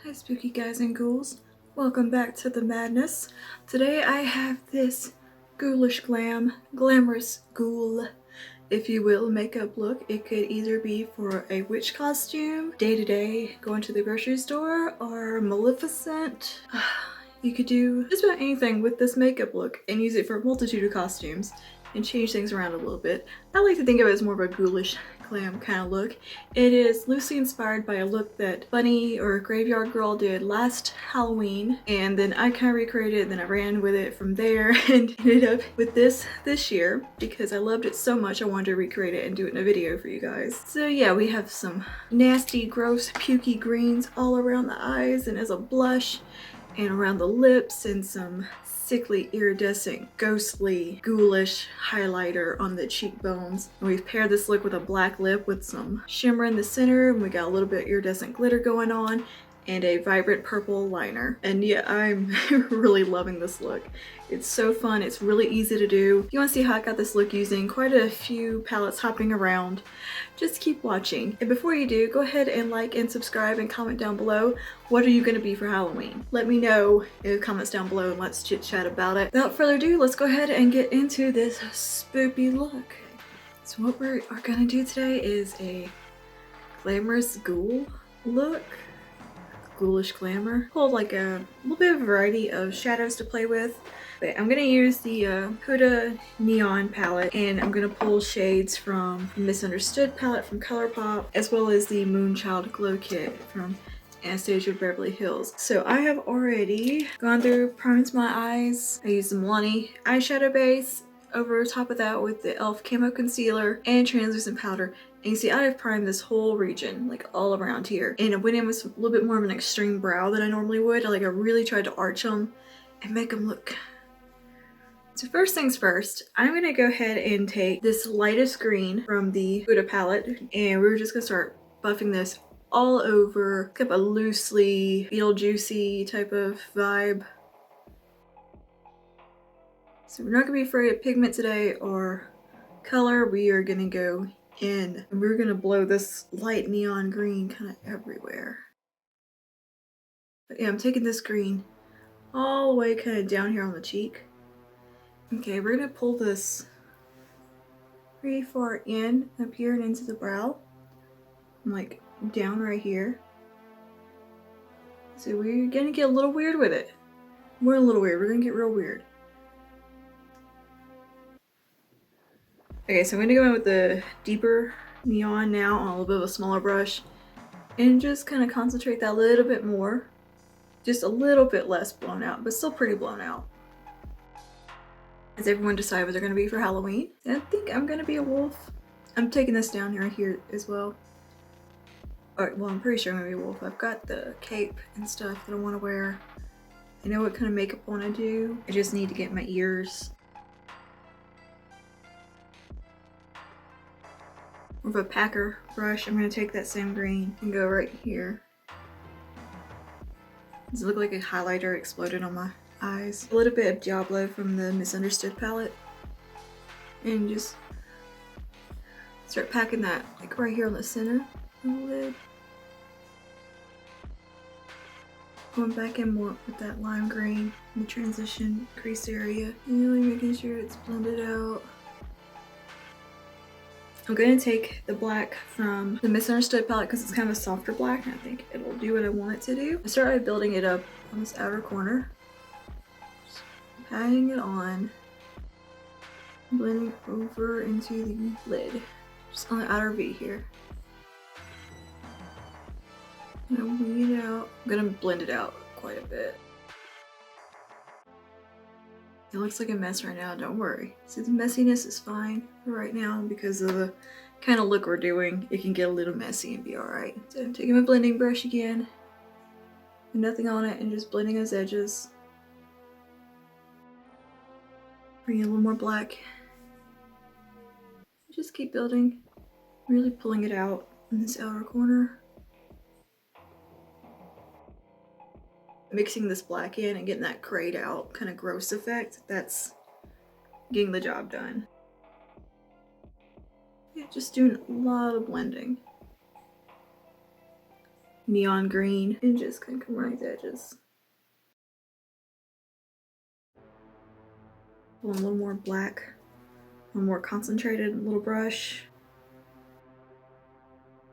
Hi spooky guys and ghouls, welcome back to the madness. Today I have this ghoulish glamorous ghoul, if you will, makeup look. It could either be for a witch costume, day-to-day going to the grocery store, or Maleficent. You could do just about anything with this makeup look and use it for a multitude of costumes and change things around a little bit. I like to think of it as more of a ghoulish glam kind of look. It is loosely inspired by a look that Bunny or Graveyard Girl did last Halloween, and then I kind of recreated it, then I ran with it from there and ended up with this year because I loved it so much I wanted to recreate it and do it in a video for you guys. So yeah, we have some nasty, gross, pukey greens all around the eyes and as a blush, and around the lips, and some sickly, iridescent, ghostly, ghoulish highlighter on the cheekbones. And we've paired this look with a black lip with some shimmer in the center, and we got a little bit of iridescent glitter going on, and a vibrant purple liner. And yeah, I'm really loving this look. It's so fun, it's really easy to do. If you want to see how I got this look using quite a few palettes hopping around, just keep watching. And before you do, go ahead and like and subscribe and comment down below, what are you going to be for Halloween? Let me know in the comments down below and let's chit chat about it. Without further ado, let's go ahead and get into this spoopy look. So what we are going to do today is a glamorous ghoul look. Ghoulish glamour. Hold like a little bit of a variety of shadows to play with. But I'm gonna use the Huda Neon palette, and I'm gonna pull shades from the Misunderstood palette from ColourPop, as well as the Moonchild Glow Kit from Anastasia Beverly Hills. So I have already gone through, primed my eyes. I used the Milani eyeshadow base over top of that with the e.l.f. Camo Concealer and translucent powder. And you see I have primed this whole region, like all around here. And I went in with a little bit more of an extreme brow than I normally would. I really tried to arch them and make them look. So first things first, I'm gonna go ahead and take this lightest green from the Huda palette, and we're just gonna start buffing this all over, kind of a loosely Beetlejuicy type of vibe. So we're not gonna be afraid of pigment today or color. We are gonna go in and we're gonna blow this light neon green kind of everywhere. But yeah, I'm taking this green all the way kind of down here on the cheek. Okay, we're gonna pull this pretty far in, up here and into the brow. I'm like down right here. So we're gonna get a little weird with it. We're a little weird, we're gonna get real weird. Okay, so I'm gonna go in with the deeper neon now on a little bit of a smaller brush and just kind of concentrate that a little bit more. Just a little bit less blown out, but still pretty blown out. Has everyone decided what they're gonna be for Halloween? I think I'm gonna be a wolf. I'm taking this down here as well. Alright, well, I'm pretty sure I'm gonna be a wolf. I've got the cape and stuff that I want to wear. I know what kind of makeup I want to do. I just need to get my ears. With a packer brush, I'm gonna take that same green and go right here. Does it look like a highlighter exploded on my eyes? A little bit of Diablo from the Misunderstood palette. And just start packing that like right here on the center of the lid. Going back in more with that lime green in the transition crease area. And really making sure it's blended out. I'm going to take the black from the Misunderstood palette because it's kind of a softer black and I think it'll do what I want it to do. I started building it up on this outer corner. Just patting it on. Blending over into the lid. Just on the outer V here. I'm gonna weed it out. I'm gonna blend it out quite a bit. It looks like a mess right now, don't worry. See, the messiness is fine for right now because of the kind of look we're doing. It can get a little messy and be alright. So I'm taking my blending brush again. With nothing on it and just blending those edges. Bring in a little more black. Just keep building. Really pulling it out in this outer corner. Mixing this black in and getting that grayed out kind of gross effect, that's getting the job done. Yeah, just doing a lot of blending. neon green and just kind of come around the edges. A little more black, a little more concentrated little brush.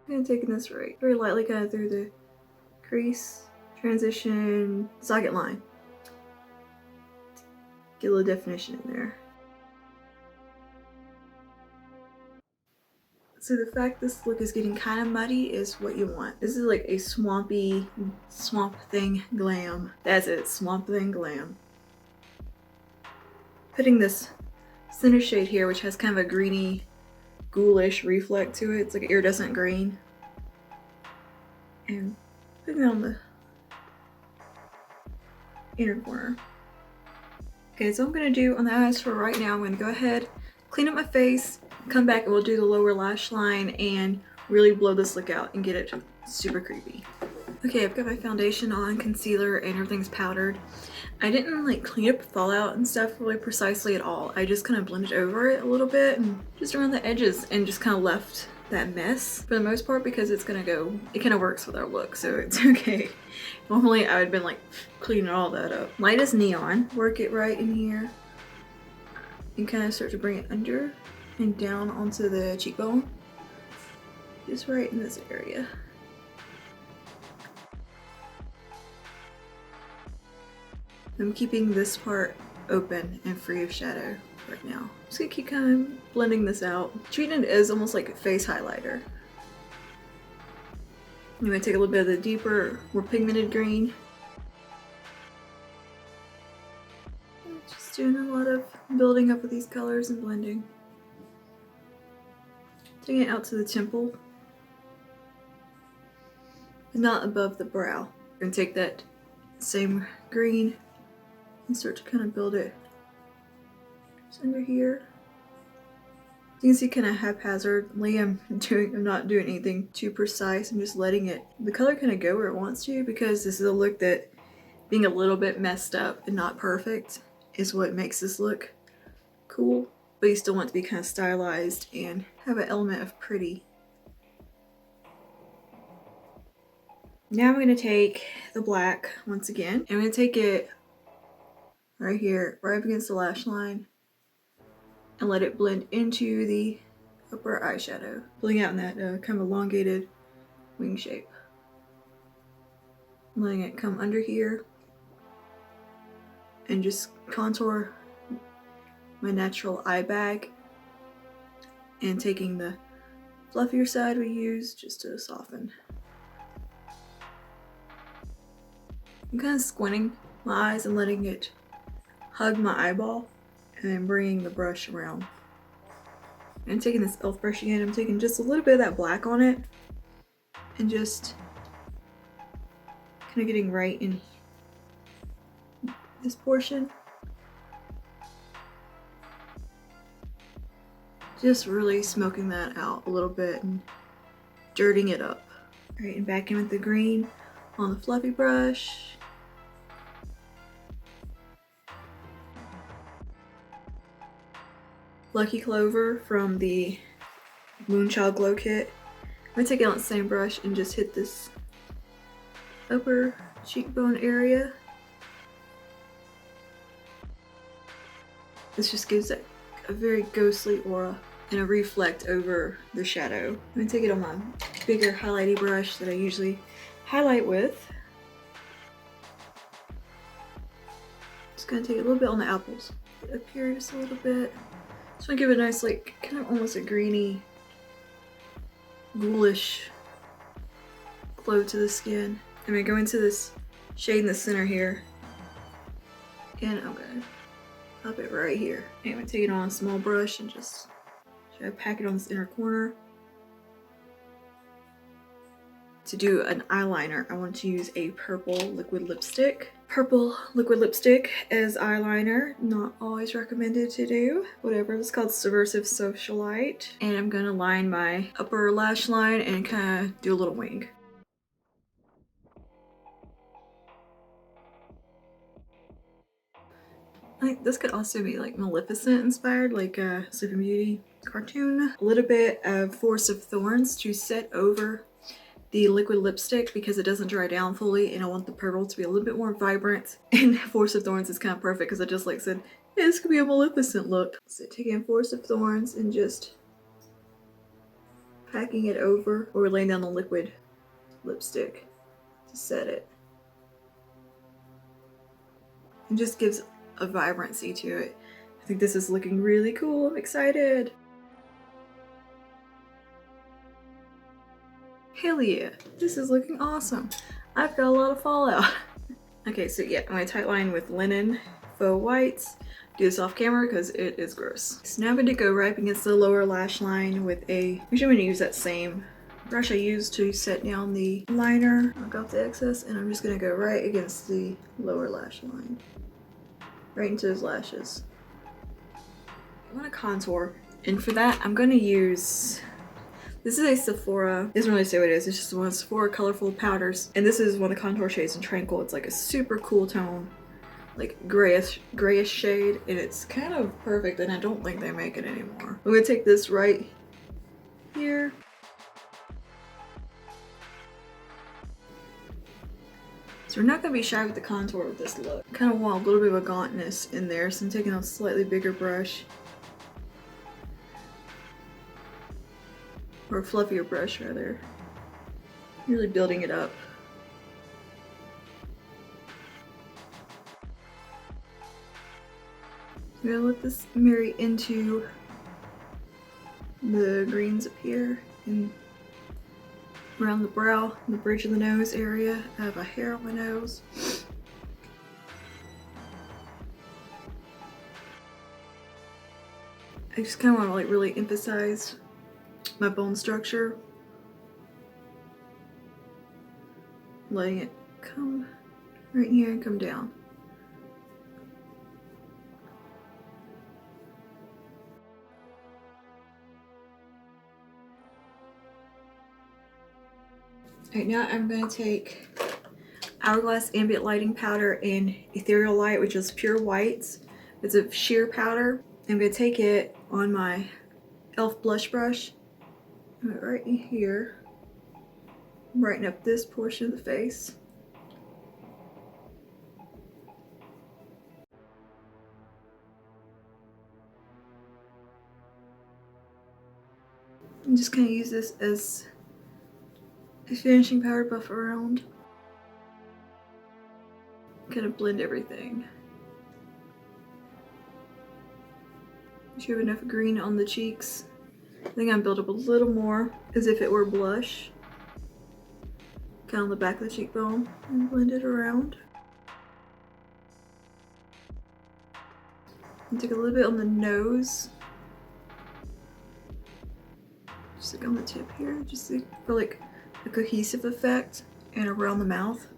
And taking this right very lightly kind of through the crease, transition, socket line. Get a little definition in there. So the fact this look is getting kind of muddy is what you want. This is like a swampy, swamp thing glam. That's it, swamp thing glam. Putting this center shade here, which has kind of a greeny, ghoulish reflect to it. It's like an iridescent green. And putting it on the inner corner. Okay, so I'm gonna do on the eyes for right now. I'm gonna go ahead, clean up my face, come back and we'll do the lower lash line and really blow this look out and get it super creepy. Okay, I've got my foundation on, concealer, and everything's powdered. I didn't like clean up fallout and stuff really precisely at all. I just kind of blended over it a little bit and just around the edges and just kind of left that mess for the most part because it's gonna go, it kind of works with our look, so it's okay. Normally I would have been like cleaning all that up. Light as neon, work it right in here and kind of start to bring it under and down onto the cheekbone. Just right in this area. I'm keeping this part open and free of shadow right now. Just gonna keep kind of blending this out. Treating it as almost like a face highlighter. I'm gonna take a little bit of the deeper, more pigmented green. Just doing a lot of building up with these colors and blending. Taking it out to the temple, but not above the brow. I'm gonna take that same green and start to kind of build it just under here. You can see kind of haphazardly I'm not doing anything too precise. I'm just letting it, the color kind of go where it wants to because this is a look that being a little bit messed up and not perfect is what makes this look cool. But you still want to be kind of stylized and have an element of pretty. Now I'm going to take the black once again. I'm going to take it right here, right up against the lash line, and let it blend into the upper eyeshadow, blending out in that kind of elongated wing shape. Letting it come under here and just contour my natural eye bag and taking the fluffier side we use just to soften. I'm kind of squinting my eyes and letting it hug my eyeball and then bringing the brush around. And taking this e.l.f. brush again, I'm taking just a little bit of that black on it and just kind of getting right in this portion. Just really smoking that out a little bit and dirtying it up. All right, and back in with the green on the fluffy brush. Lucky Clover from the Moonchild Glow Kit. I'm gonna take it on the same brush and just hit this upper cheekbone area. This just gives it a very ghostly aura and a reflect over the shadow. I'm gonna take it on my bigger highlighty brush that I usually highlight with. Just gonna take a little bit on the apples. Get up here just a little bit. Just want to give it a nice, like, kind of almost a greeny, ghoulish glow to the skin. I'm going to go into this shade in the center here. And I'm going to pop it right here. And I'm going to take it on a small brush and just try to pack it on this inner corner. To do an eyeliner, I want to use a purple liquid lipstick. Purple liquid lipstick as eyeliner, not always recommended to do. Whatever, it's called Subversive Socialite. And I'm gonna line my upper lash line and kind of do a little wing. Like, this could also be like Maleficent inspired, like a Sleeping Beauty cartoon. A little bit of Force of Thorns to set over the liquid lipstick because it doesn't dry down fully, and I want the purple to be a little bit more vibrant. And Force of Thorns is kind of perfect because I just like said, hey, this could be a Maleficent look. So taking Force of Thorns and just packing it over, or laying down the liquid lipstick to set it. It just gives a vibrancy to it. I think this is looking really cool. I'm excited. Hell yeah, this is looking awesome. I've got a lot of fallout. Okay, so yeah, I'm gonna tightline with linen faux whites. Do this off camera because it is gross. So now I'm gonna go right against the lower lash line with a, actually I'm gonna use that same brush I used to set down the liner. Knock off the excess, and I'm just gonna go right against the lower lash line. Right into those lashes. I want to contour, and for that I'm gonna use, this is a Sephora, it doesn't really say what it is, it's just one of Sephora colorful powders, and this is one of the contour shades in Tranquil. It's like a super cool tone, like grayish shade, and it's kind of perfect, and I don't think they make it anymore. I'm gonna take this right here. So we're not gonna be shy with the contour with this look. I kind of want a little bit of a gauntness in there, so I'm taking a slightly bigger brush. Or a fluffier brush rather. Really building it up. I'm gonna let this marry into the greens up here and around the brow, the bridge of the nose area. I have a hair on my nose. I just kind of want to like really emphasize my bone structure. Letting it come right here and come down. Alright, now I'm going to take Hourglass Ambient Lighting Powder in Ethereal Light, which is pure whites. It's a sheer powder. I'm going to take it on my e.l.f. blush brush. Right here. Brighten up this portion of the face. I'm just going to use this as a finishing powder buff around. Kind of blend everything. You should have enough green on the cheeks. I think I'm build up a little more as if it were blush. Kind of on the back of the cheekbone and blend it around. And take a little bit on the nose. Just like on the tip here, just for like a cohesive effect, and around the mouth.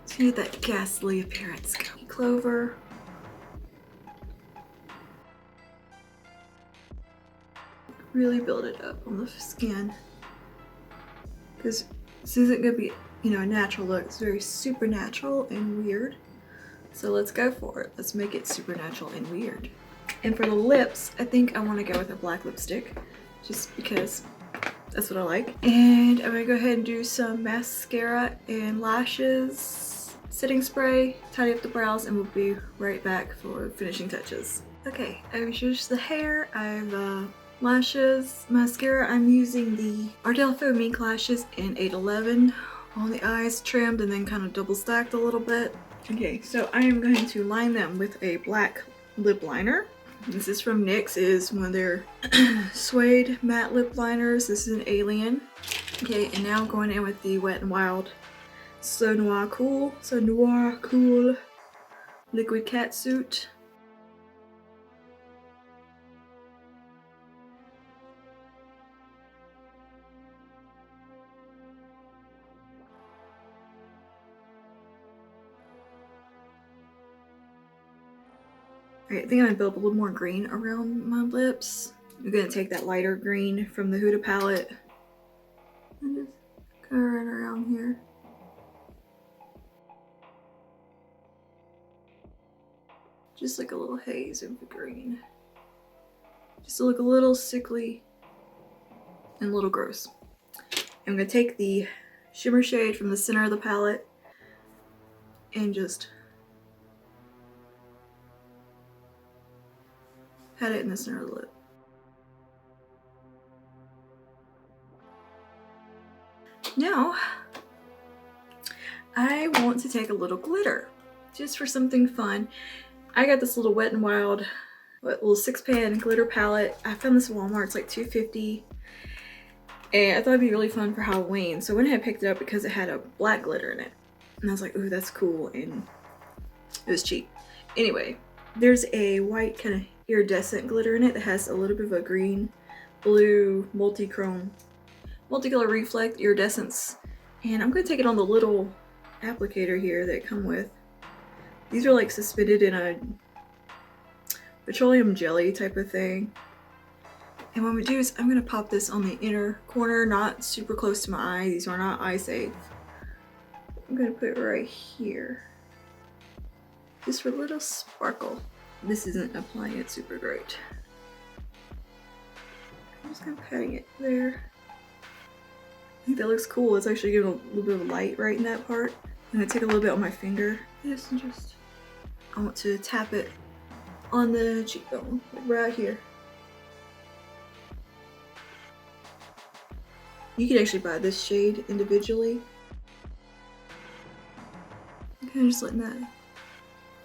To get that ghastly appearance. Clover. Really build it up on the skin. Because this isn't gonna be, you know, a natural look. It's very supernatural and weird. So let's go for it. Let's make it supernatural and weird. And for the lips, I think I want to go with a black lipstick, just because that's what I like. And I'm gonna go ahead and do some mascara and lashes, setting spray, tidy up the brows, and we'll be right back for finishing touches. Okay, I've used the hair, I've lashes, mascara. I'm using the Ardell Faux Mink lashes in 811 on the eyes, trimmed and then kind of double stacked a little bit. Okay, so I am going to line them with a black lip liner. This is from NYX. It is one of their suede matte lip liners. This is an Alien. Okay, and now I'm going in with the Wet n Wild So Noir Cool Liquid Catsuit. Alright, I think I'm gonna build up a little more green around my lips. I'm gonna take that lighter green from the Huda palette and just kind of run around here. Just like a little haze of the green. Just to look a little sickly and a little gross. I'm gonna take the shimmer shade from the center of the palette and just pat it in the center of the lip. Now, I want to take a little glitter, just for something fun. I got this little Wet n Wild, little 6-pan glitter palette. I found this at Walmart, it's like $2.50. And I thought it'd be really fun for Halloween. So I went ahead and picked it up because it had a black glitter in it. And I was like, ooh, that's cool, and it was cheap. Anyway, there's a white kind of iridescent glitter in it that has a little bit of a green, blue, multi-color reflect iridescence. And I'm gonna take it on the little applicator here that come with. These are like suspended in a petroleum jelly type of thing. And what I'm gonna do is I'm gonna pop this on the inner corner, not super close to my eye. These are not eye safe. I'm gonna put it right here, just for a little sparkle. This isn't applying it super great. I'm just kind of patting it there. I think that looks cool. It's actually giving a little bit of light right in that part. I'm gonna take a little bit on my finger. This and just, I want to tap it on the cheekbone, like right here. You can actually buy this shade individually. I'm kind of just letting that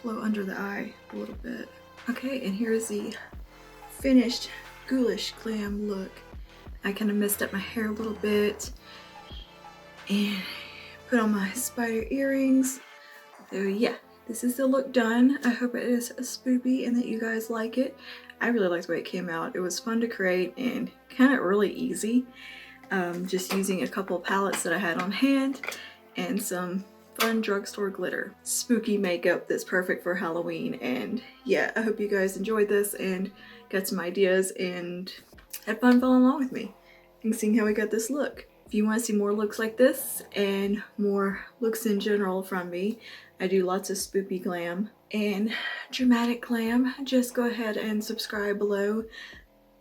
flow under the eye a little bit. Okay, and here's the finished Ghoulish glam look. I kind of messed up my hair a little bit and put on my spider earrings. So yeah, this is the look done. I hope it is spoopy and that you guys like it. I really liked the way it came out. It was fun to create and kind of really easy. Just using a couple of palettes that I had on hand and some fun drugstore glitter. Spooky makeup that's perfect for Halloween. And yeah, I hope you guys enjoyed this and got some ideas and had fun following along with me and seeing how we got this look. If you want to see more looks like this and more looks in general from me, I do lots of spoopy glam and dramatic glam. Just go ahead and subscribe below.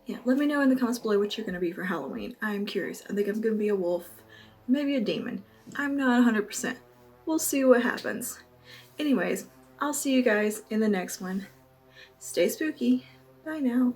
Yeah, let me know in the comments below what you're going to be for Halloween. I'm curious. I think I'm going to be a wolf, maybe a demon. I'm not 100%. We'll see what happens. Anyways, I'll see you guys in the next one. Stay spooky. Bye now.